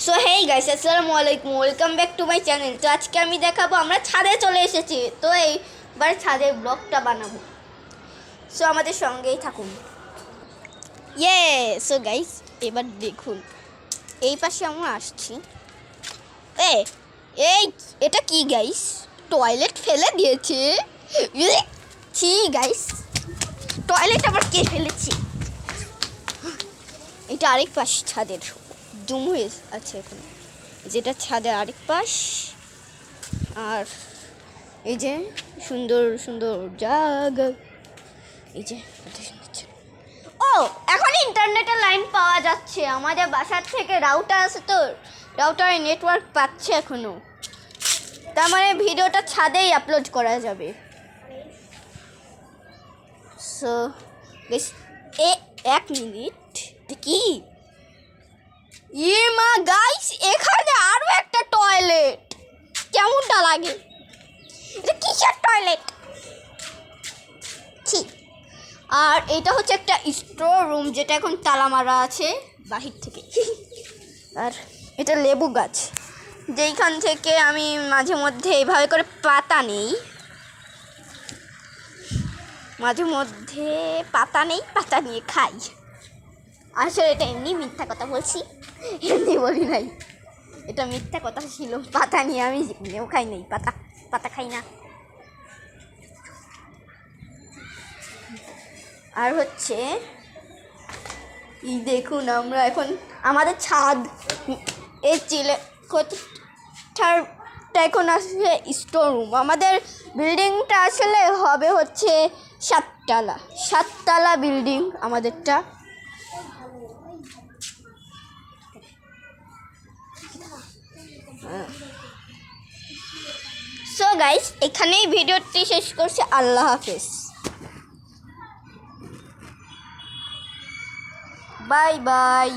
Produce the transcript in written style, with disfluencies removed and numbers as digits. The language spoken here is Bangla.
সো হেই গাইস, আসসালামু আলাইকুম, welcome back to my channel. তো আজকে আমি দেখাবো আমরা ছাদে চলে এসেছি। তো এইবার ছাদের ব্লগটা বানাবো। সো আমাদের সঙ্গেই থাকুন। সো গাইস, এবার দেখুন এই পাশে আমরা আসছি। এ এই এটা কি গাইস? টয়লেট ফেলে দিয়েছে। ছি গাইস, টয়লেট আবার কে ফেলেছে? এটা আরেক পাশ ছাদের দুমু আছে এখন, যেটা ছাদের আরেক পাশ। আর এই যে সুন্দর সুন্দর জায়গা, এই যে ও এখন ইন্টারনেটের লাইন পাওয়া যাচ্ছে আমাদের বাসার থেকে। রাউটার আছে তো, রাউটারে নেটওয়ার্ক পাচ্ছে এখনো। তার মানে ভিডিওটা ছাদেই আপলোড করা যাবে। সো এক মিনিট কি মা গাইস, এখানে আরো একটা টয়লেট। কেমনটা লাগে? এটা কিসের টয়লেট? ঠিক। আর এটা হচ্ছে একটা স্টোর রুম, যেটা এখন তালা মারা আছে বাহির থেকে। আর এটা লেবু গাছ, যেইখান থেকে আমি মাঝে মধ্যে এইভাবে করে পাতা নেই। মাঝে মধ্যে পাতা নেই, পাতা নিয়ে খাই। আসলে এটা এমনি মিথ্যা কথা বলছি, এমনি বলি নাই। এটা মিথ্যা কথা ছিল। পাতা নিয়ে আমি জীবনেও খাই নাই, পাতা পাতা খাই না। আর হচ্ছে এই দেখুন, আমরা এখন আমাদের ছাদ এই কোঠাটা এখন আসলে স্টোর রুম। আমাদের বিল্ডিংটা আসলে হবে হচ্ছে সাততলা বিল্ডিং আমাদেরটা। সো গাইস, এখানেই ভিডিওটি শেষ করছি। আল্লাহ হাফেজ, বাই বাই।